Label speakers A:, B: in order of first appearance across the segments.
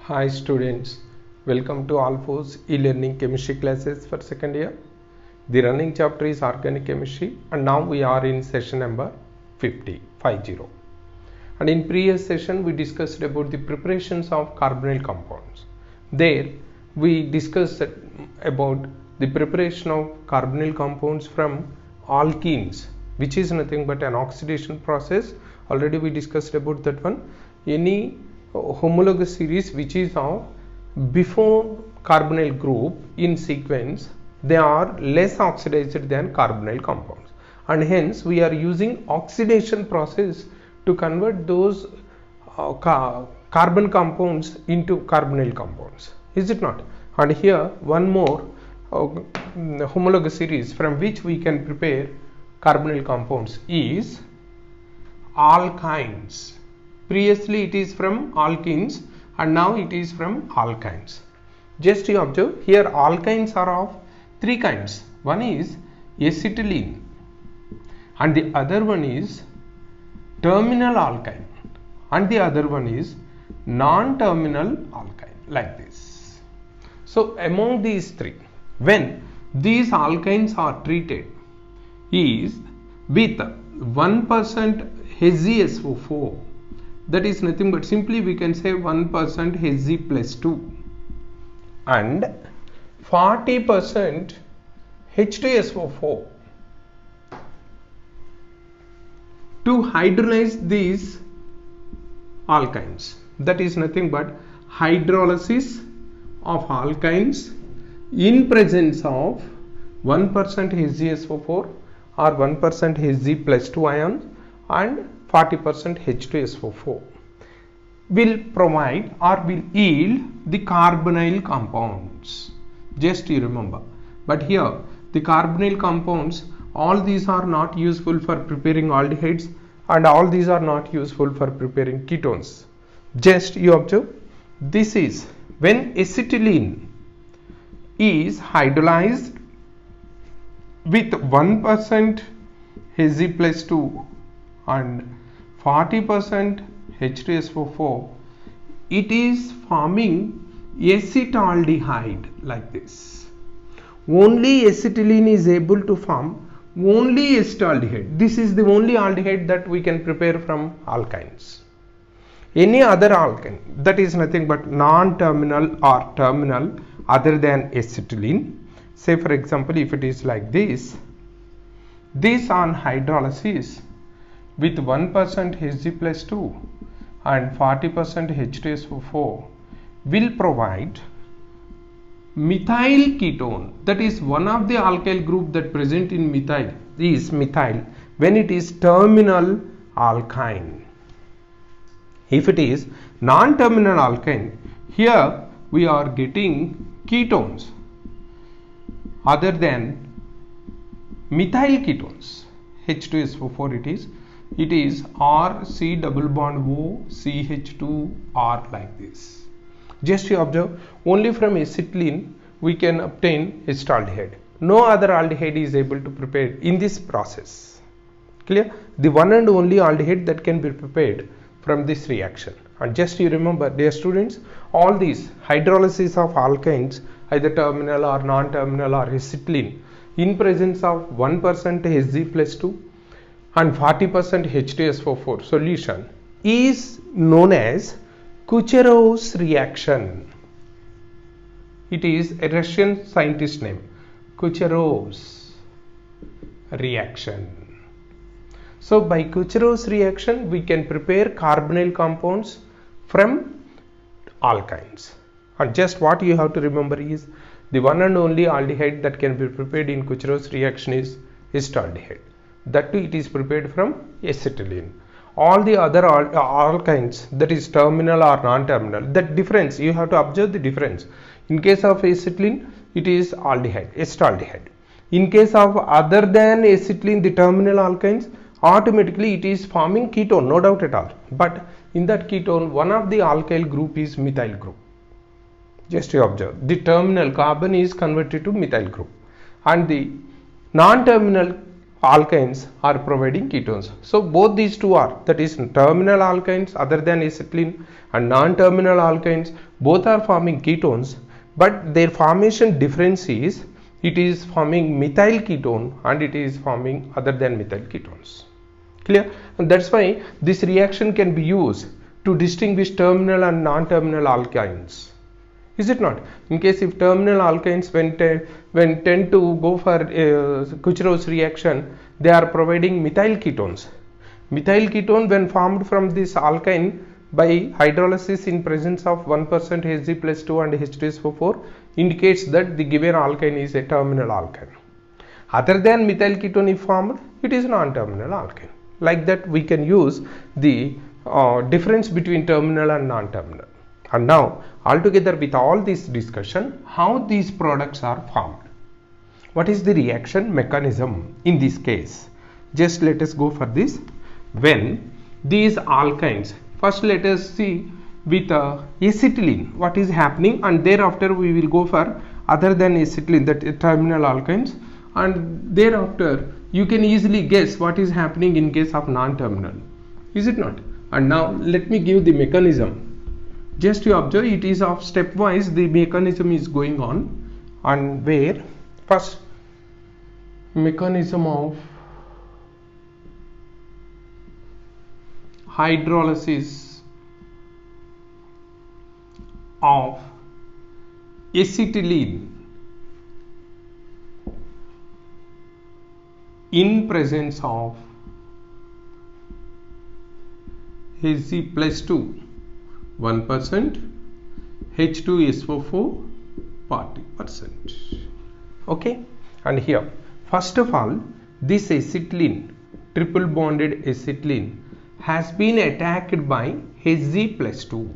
A: Hi students, welcome to Alphos e-learning chemistry classes for second year. The running chapter is organic chemistry and now we are in session number 50. And in previous session we discussed about the preparations of carbonyl compounds. There we discussed about the preparation of carbonyl compounds from alkenes, which is nothing but an oxidation process. Already we discussed about that one. Any homologous series which is of before carbonyl group in sequence, they are less oxidized than carbonyl compounds, and hence we are using oxidation process to convert those carbon compounds into carbonyl compounds, is it not? And here one more homologous series from which we can prepare carbonyl compounds is alkynes. Previously it is from alkenes and now it is from alkynes. Just you observe here, alkynes are of three kinds. One is acetylene and the other one is terminal alkyne and the other one is non-terminal alkyne, like this. So among these three, when these alkynes are treated is with 1% HgSO4, that is nothing but simply we can say 1% Hg plus 2 and 40% H2SO4 to hydrolyze these alkynes. That is nothing but hydrolysis of alkynes in presence of 1% HgSO4 or 1% Hg plus 2 ion and 40% H2SO4 will provide or will yield the carbonyl compounds. Just you remember. But here the carbonyl compounds, all these are not useful for preparing aldehydes and all these are not useful for preparing ketones. Just you observe, this is when acetylene is hydrolyzed with 1% Hg plus 2 and 40% H2SO4, it is forming acetaldehyde like this. Only acetylene is able to form only acetaldehyde. This is the only aldehyde that we can prepare from alkynes. Any other alkyne, that is nothing but non-terminal or terminal other than acetylene. Say for example, if it is like this on hydrolysis with 1% Hg plus 2 and 40% H2SO4 will provide methyl ketone. That is one of the alkyl group that present in methyl is methyl when it is terminal alkyne. If it is non-terminal alkyne, here we are getting ketones other than methyl ketones. H2SO4 it is R C double bond O CH2 R like this. Just you observe, only from acetylene we can obtain acetaldehyde. No other aldehyde is able to prepare in this process. Clear? The one and only aldehyde that can be prepared from this reaction. And just you remember, dear students, all these hydrolysis of alkynes, either terminal or non-terminal or acetylene, in presence of 1% Hg plus 2 and 40% H2SO4 solution is known as Kucherov's reaction. It is a Russian scientist name, Kucherov's reaction. So by Kucherov's reaction we can prepare carbonyl compounds from alkynes. And just what you have to remember is the one and only aldehyde that can be prepared in Kucherov's reaction is acetaldehyde. That too it is prepared from acetylene. All the other alkynes, that is terminal or non-terminal, that difference you have to observe the difference. In case of acetylene it is aldehyde, acetaldehyde. In case of other than acetylene, the terminal alkynes, automatically it is forming ketone, no doubt at all. But in that ketone one of the alkyl group is methyl group. Just you observe, the terminal carbon is converted to methyl group and the non-terminal alkynes are providing ketones. So both these two are, that is terminal alkynes other than acetylene and non-terminal alkynes, both are forming ketones, but their formation difference is it is forming methyl ketone and it is forming other than methyl ketones. Clear? And that's why this reaction can be used to distinguish terminal and non-terminal alkynes. Is it not? In case if terminal alkynes when tend to go for Kucherov's reaction, they are providing methyl ketones. Methyl ketone when formed from this alkyne by hydrolysis in presence of 1% Hg plus 2 and H2SO4 indicates that the given alkyne is a terminal alkyne. Other than methyl ketone if formed, it is non-terminal alkyne. Like that we can use the difference between terminal and non-terminal. And now altogether with all this discussion, how these products are formed, what is the reaction mechanism in this case? Just let us go for this. When these alkynes, first let us see with acetylene what is happening, and thereafter we will go for other than acetylene, that is terminal alkynes, and thereafter you can easily guess what is happening in case of non-terminal. Is it not? And now let me give the mechanism. Just you observe, it is of stepwise the mechanism is going on, and where first mechanism of hydrolysis of acetylene in presence of Hg plus 2 1% H2SO4 40%. Okay, and here first of all this acetylene, triple bonded acetylene, has been attacked by Hg plus 2.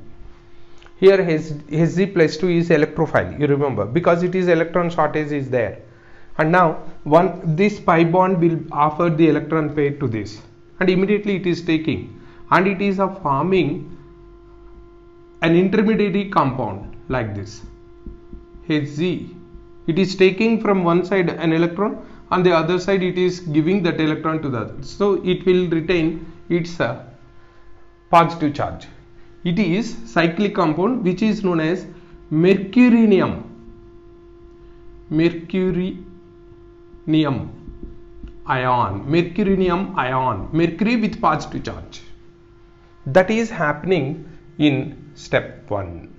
A: Here Hg plus 2 is electrophile, you remember, because it is electron shortage is there, and now this pi bond will offer the electron pair to this, and immediately it is taking, and it is forming an intermediary compound like this Hg. It is taking from one side an electron, on the other side it is giving that electron to the other, so it will retain its positive charge. It is cyclic compound which is known as mercurinium ion, mercury with positive charge. That is happening in step 1.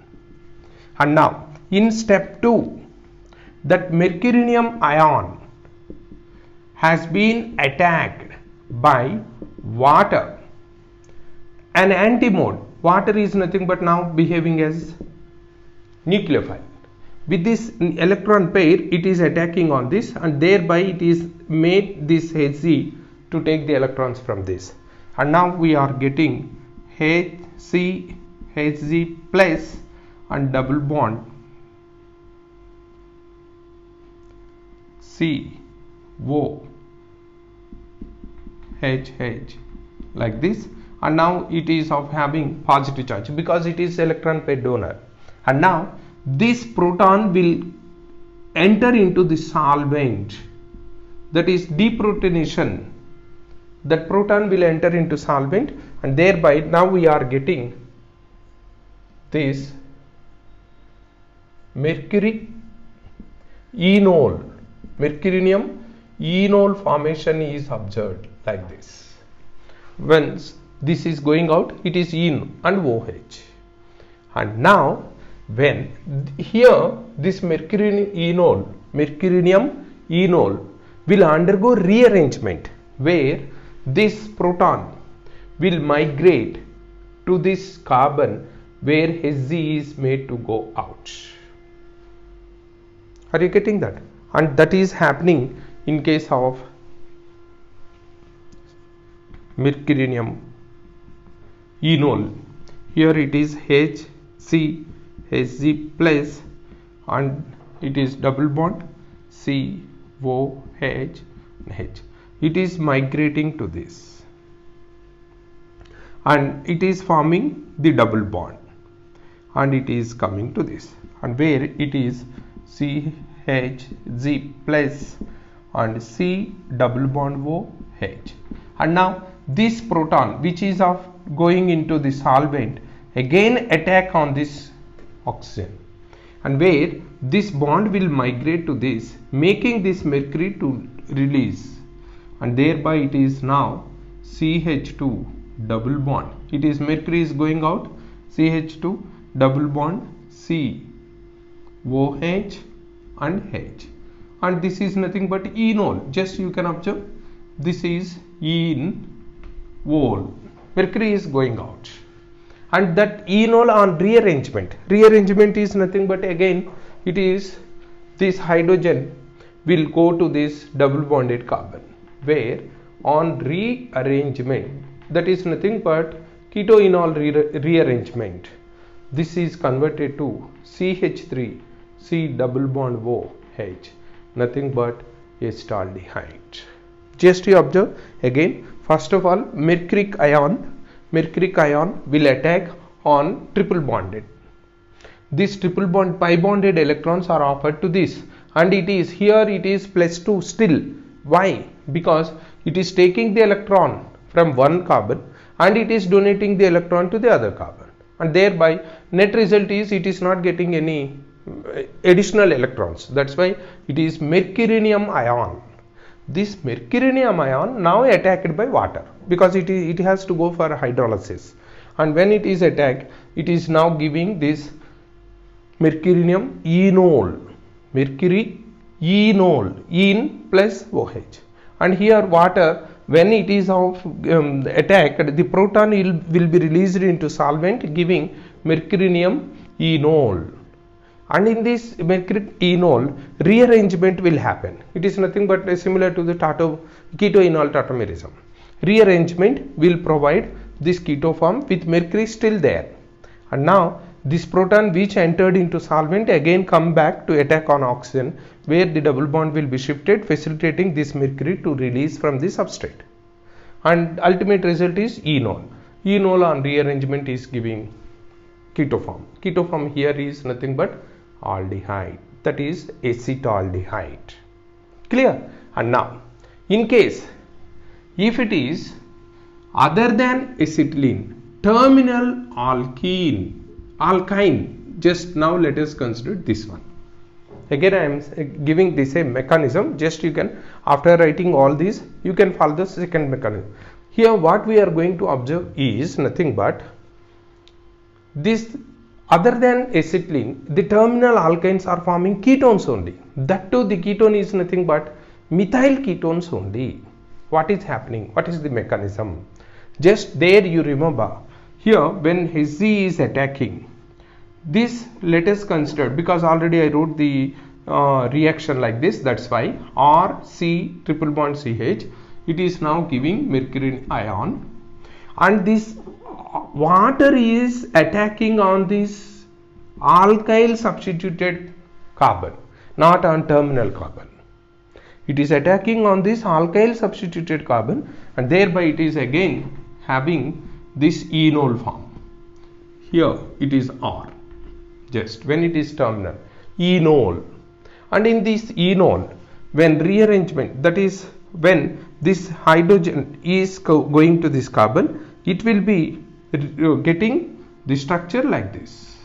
A: And now in step 2, that mercurinium ion has been attacked by water, an antimode. Water is nothing but now behaving as nucleophile. With this electron pair, it is attacking on this, and thereby it is made this Hg to take the electrons from this, and now we are getting Hg plus and double bond CO HH like this, and now it is of having positive charge because it is electron pair donor, and now this proton will enter into the solvent, that is deprotonation. That proton will enter into solvent, and thereby now we are getting this mercurinium enol formation is observed like this. Once this is going out, it is en and OH, and now when here this mercurinium enol will undergo rearrangement, where this proton will migrate to this carbon where Hg is made to go out. Are you getting that? And that is happening in case of mercurinium enol. Here it is Hg plus, and it is double bond COH. It is migrating to this, and it is forming the double bond, and it is coming to this, and where it is CHG plus and C double bond OH. And now this proton which is of going into the solvent again attack on this oxygen, and where this bond will migrate to this, making this mercury to release, and thereby it is now CH2 double bond. It is mercury is going out, CH2 double bond C OH and H, and this is nothing but enol. Just you can observe, this is enol. Mercury is going out, and that enol on rearrangement is nothing but again it is this hydrogen will go to this double bonded carbon, where on rearrangement, that is nothing but ketoenol rearrangement, this is converted to CH3 C double bond OH, nothing but acetaldehyde. Just you observe again, first of all mercuric ion will attack on triple bonded. This triple bond pi bonded electrons are offered to this, and it is here it is +2 still. Why? Because it is taking the electron from one carbon and it is donating the electron to the other carbon, and thereby net result is it is not getting any additional electrons. That's why it is mercurinium ion. This mercurinium ion now attacked by water, because it has to go for hydrolysis, and when it is attacked, it is now giving this mercurinium enol, mercury enol, en plus OH, and here water, when it is of attacked, the proton will be released into solvent, giving mercurinium enol. And in this mercury enol, rearrangement will happen. It is nothing but similar to the ketoenol tautomerism. Rearrangement will provide this keto form with mercury still there, and now this proton which entered into solvent again come back to attack on oxygen, where the double bond will be shifted, facilitating this mercury to release from the substrate, and ultimate result is enol. Enol on rearrangement is giving keto form. Keto form here is nothing but aldehyde, that is acetaldehyde. Clear? And now in case if it is other than acetylene, terminal alkyne, just now let us consider this one. Again I am giving the same mechanism, just you can, after writing all these, you can follow the second mechanism. Here what we are going to observe is nothing but this other than acetylene, the terminal alkynes are forming ketones only. That too the ketone is nothing but methyl ketones only. What is happening? What is the mechanism? Just there you remember, here when Hz is attacking, this let us consider, because already I wrote the reaction like this, that's why RC triple bond CH, it is now giving mercury ion, and this water is attacking on this alkyl substituted carbon, not on terminal carbon. It is attacking on this alkyl substituted carbon, and thereby it is again having this enol form. Here it is R, just when it is terminal, enol. And in this enol, when rearrangement, that is when this hydrogen is going to this carbon, it will be getting the structure like this,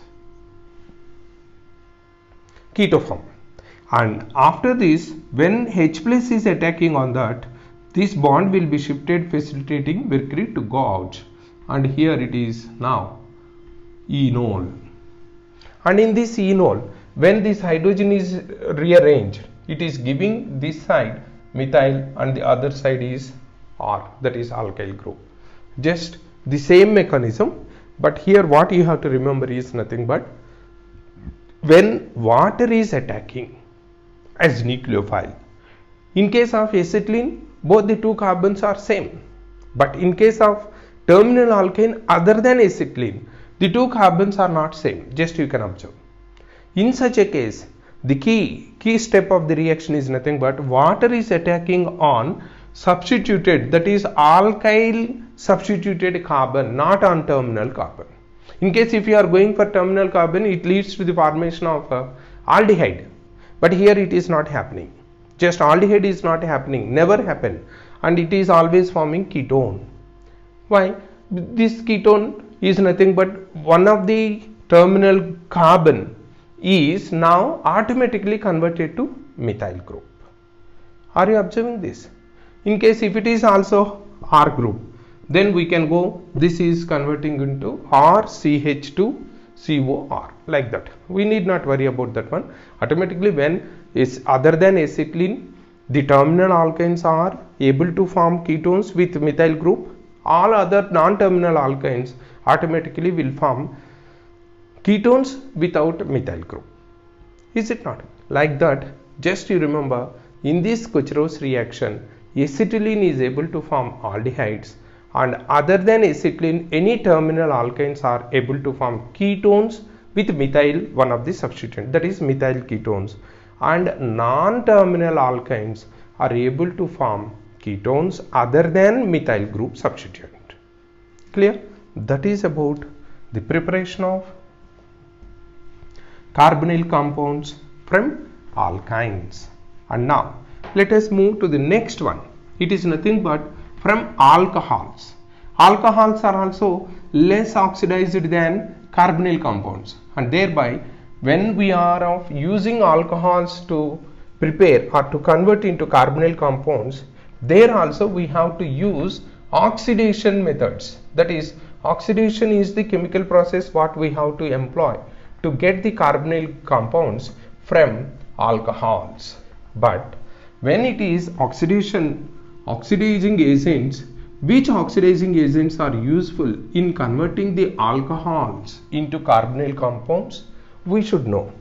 A: keto form. And after this, when H plus is attacking on that, this bond will be shifted, facilitating mercury to go out, and here it is now enol. And in this enol, when this hydrogen is rearranged, it is giving this side methyl and the other side is R, that is alkyl group. Just the same mechanism, but here what you have to remember is nothing but when water is attacking as nucleophile. In case of acetylene, both the two carbons are same, but in case of terminal alkane other than acetylene, the two carbons are not same. Just you can observe. In such a case, the key step of the reaction is nothing but water is attacking on substituted, that is alkyl substituted carbon, not on terminal carbon. In case if you are going for terminal carbon, it leads to the formation of aldehyde, but here it is not happening. Just aldehyde is not happening, never happen, and it is always forming ketone. Why? This ketone is nothing but one of the terminal carbon is now automatically converted to methyl group. Are you observing this? In case if it is also R group, then we can go, this is converting into RCH2COR, like that. We need not worry about that one. Automatically when is other than acetylene, the terminal alkynes are able to form ketones with methyl group. All other non-terminal alkynes automatically will form ketones without methyl group. Is it not? Like that, just you remember, in this Kucherov reaction, acetylene is able to form aldehydes, and other than acetylene, any terminal alkynes are able to form ketones with methyl, one of the substituent, that is methyl ketones, and non-terminal alkynes are able to form ketones other than methyl group substituent. Clear? That is about the preparation of carbonyl compounds from alkynes. And now let us move to the next one. It is nothing but from alcohols. Alcohols are also less oxidized than carbonyl compounds, and thereby when we are using alcohols to prepare or to convert into carbonyl compounds, there also we have to use oxidation methods. That is, oxidation is the chemical process what we have to employ to get the carbonyl compounds from alcohols. But when it is oxidizing agents, which oxidizing agents are useful in converting the alcohols into carbonyl compounds, we should know.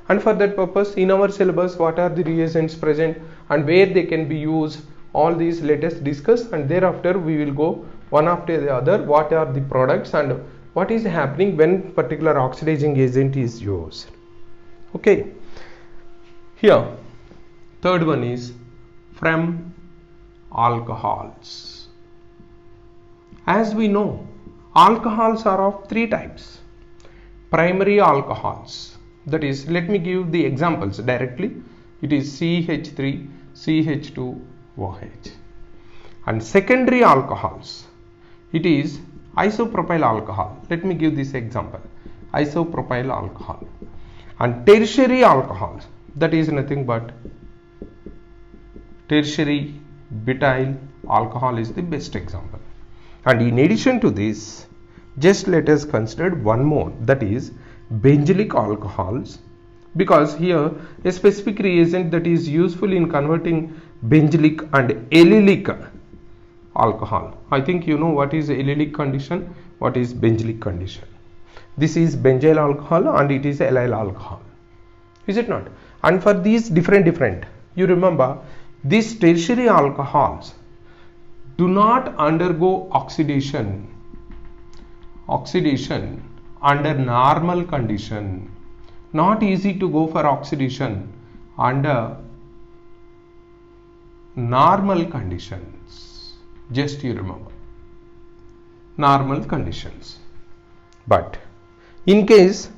A: And for that purpose, in our syllabus, what are the reagents present and where they can be used, all these let us discuss, and thereafter we will go one after the other, what are the products and what is happening when particular oxidizing agent is used. Okay, here third one is from alcohols. As we know, alcohols are of three types. Primary alcohols, that is, let me give the examples directly. It is CH3, CH2OH. And secondary alcohols, it is isopropyl alcohol. Let me give this example, isopropyl alcohol. And tertiary alcohols, that is nothing but tertiary butyl alcohol is the best example. And in addition to this, just let us consider one more, that is benzylic alcohols, because here a specific reagent that is useful in converting benzylic and allylic alcohol. I think you know what is allylic condition, what is benzylic condition. This is benzyl alcohol and it is allyl alcohol. Is it not? And for these different, you remember, these tertiary alcohols do not undergo oxidation under normal condition. Not easy to go for oxidation under normal conditions. Just you remember, normal conditions. But in case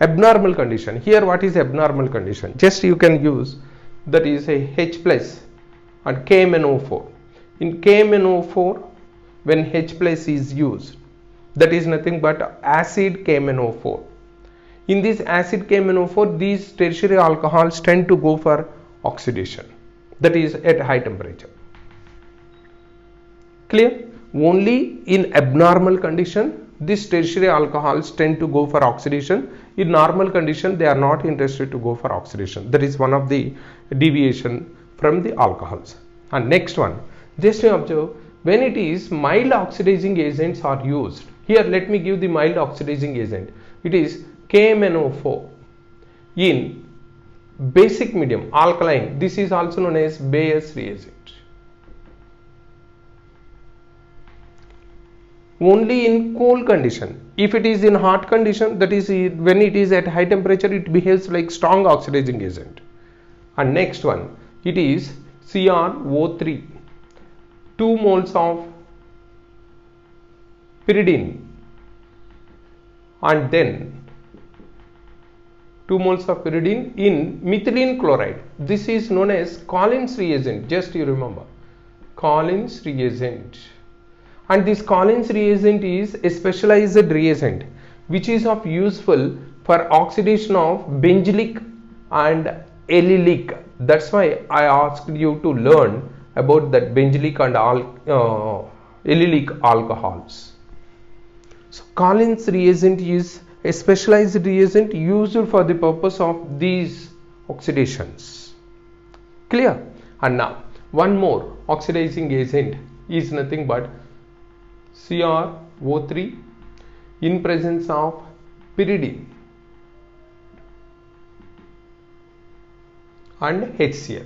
A: abnormal condition, here what is abnormal condition? Just you can use, that is a H plus and KMnO4. In KMnO4, when H plus is used, that is nothing but acid KMnO4. In this acid KMnO4, these tertiary alcohols tend to go for oxidation, that is at high temperature. Clear? Only in abnormal condition, these tertiary alcohols tend to go for oxidation. In normal condition, they are not interested to go for oxidation. That is one of the deviation from the alcohols. And next one, just to observe, when it is mild oxidizing agents are used. Here let me give the mild oxidizing agent. It is KMnO4 in basic medium, alkaline. This is also known as Bayes reagent. Only in cool condition. If it is in hot condition, that is when it is at high temperature, it behaves like strong oxidizing agent. And next one, it is CrO3, 2 moles of pyridine and then 2 moles of pyridine in methylene chloride. This is known as Collins reagent. Just you remember, Collins reagent. And this Collins reagent is a specialized reagent which is of useful for oxidation of benzylic and allylic. That's why I asked you to learn about that benzylic and allylic alcohols. So Collins reagent is a specialized reagent used for the purpose of these oxidations. Clear? And now one more oxidizing agent is nothing but CrO3 in presence of pyridine and HCl.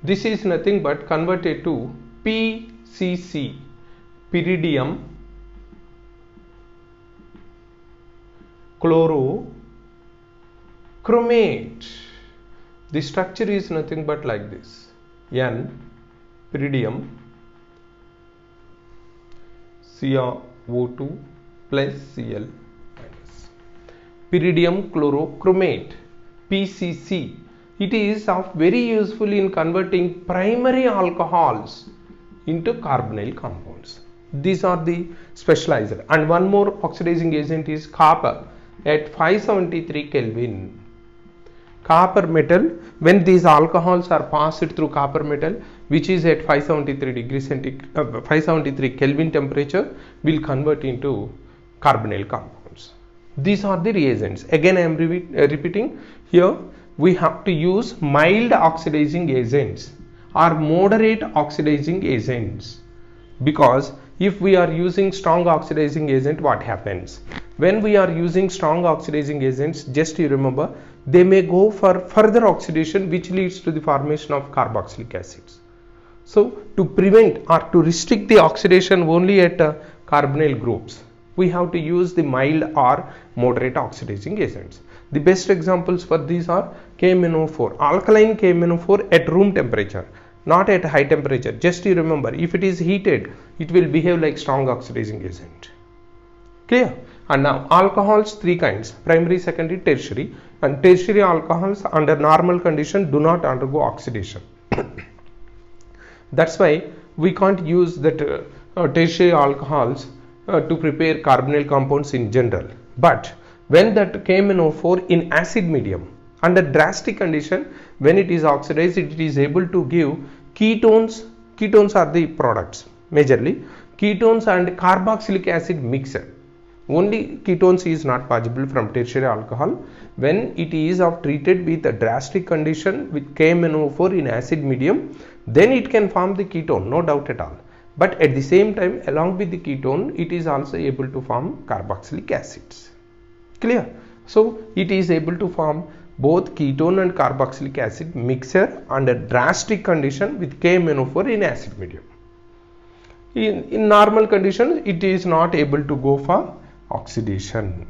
A: This is nothing but converted to PCC, pyridium chlorochromate. The structure is nothing but like this: N pyridium CrO2 plus Cl minus. Pyridium chlorochromate, PCC. It is of very useful in converting primary alcohols into carbonyl compounds. These are the specialized. And one more oxidizing agent is copper at 573 Kelvin. Copper metal, when these alcohols are passed through copper metal, which is at 573 Kelvin temperature, will convert into carbonyl compounds. These are the reagents. Again, I am repeating here. We have to use mild oxidizing agents or moderate oxidizing agents, because if we are using strong oxidizing agent, what happens? When we are using strong oxidizing agents, just you remember, they may go for further oxidation which leads to the formation of carboxylic acids. So to prevent or to restrict the oxidation only at carbonyl groups, we have to use the mild or moderate oxidizing agents. The best examples for these are KMnO4, alkaline KMnO4 at room temperature, not at high temperature. Just you remember, if it is heated, it will behave like strong oxidizing agent. Clear? And now alcohols, three kinds: primary, secondary, tertiary. And tertiary alcohols under normal condition do not undergo oxidation. That's why we can't use that tertiary alcohols to prepare carbonyl compounds in general. But when that KMnO4 in acid medium, under drastic condition, when it is oxidized, it is able to give ketones. Ketones are the products majorly, ketones and carboxylic acid mixture. Only ketones is not possible from tertiary alcohol. When it is treated with a drastic condition with KMnO4 in acid medium, then it can form the ketone, no doubt at all. But at the same time, along with the ketone, it is also able to form carboxylic acids. Clear? So it is able to form both ketone and carboxylic acid mixture under drastic condition with KMnO4 in acid medium. In normal condition, it is not able to go for oxidation.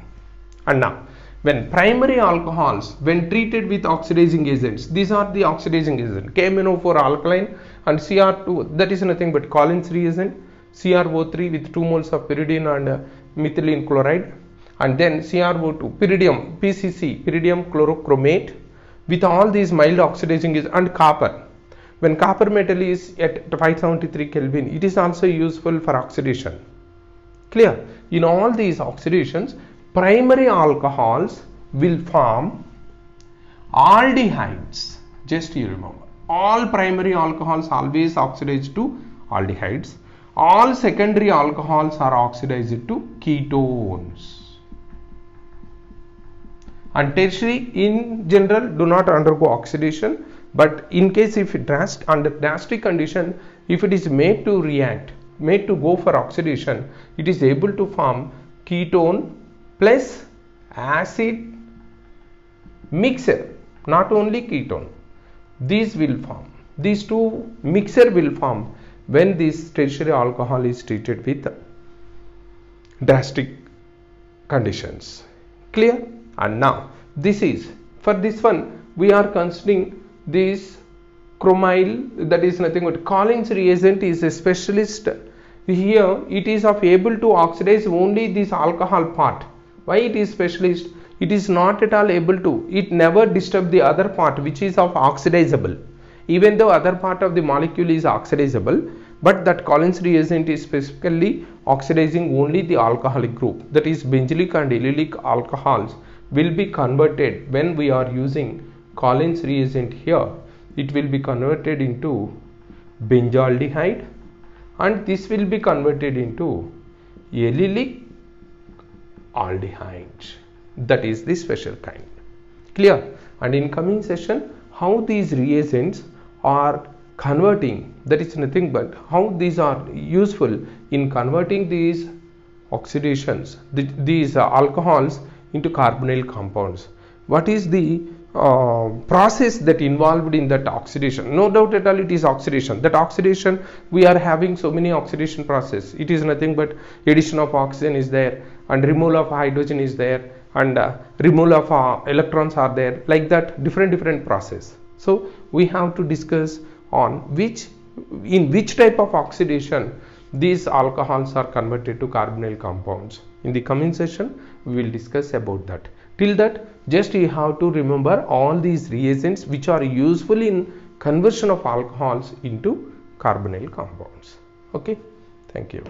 A: And now, when primary alcohols, when treated with oxidizing agents, these are the oxidizing agents: KMnO4 alkaline and Cr2, that is nothing but Collins reagent, CrO3 with 2 moles of pyridine and methylene chloride, and then CrO2, pyridium, PCC, pyridium chlorochromate, with all these mild oxidizing agents, and copper. When copper metal is at 573 Kelvin, it is also useful for oxidation. Clear? In all these oxidations, primary alcohols will form aldehydes. Just you remember, all primary alcohols always oxidize to aldehydes. All secondary alcohols are oxidized to ketones. And tertiary in general do not undergo oxidation, but in case if it under drastic condition, if it is made to react, made to go for oxidation, it is able to form ketone plus acid mixture, not only ketone. These will form, these two mixture will form when this tertiary alcohol is treated with drastic conditions. Clear? And now this is, for this one we are considering this chromyl, that is nothing but Collins reagent is a specialist. Here it is able to oxidize only this alcohol part. Why it is specialist? it is not at all able to, it never disturb the other part which is of oxidizable. Even though other part of the molecule is oxidizable, but that Collins reagent is specifically oxidizing only the alcoholic group, that is benzylic and allylic alcohols will be converted when we are using Collins reagent here. It will be converted into benzaldehyde, and this will be converted into allylic aldehyde, that is the special kind. Clear? And in coming session, how these reagents are converting, that is nothing but how these are useful in converting these oxidations, these alcohols into carbonyl compounds. What is the process that involved in that oxidation? No doubt at all it is oxidation. That oxidation, we are having so many oxidation process. It is nothing but addition of oxygen is there, and removal of hydrogen is there, and removal of electrons are there, like that different process. So we have to discuss on in which type of oxidation these alcohols are converted to carbonyl compounds. In the coming session we will discuss about that. Till that, just you have to remember all these reagents which are useful in conversion of alcohols into carbonyl compounds. Okay, thank you.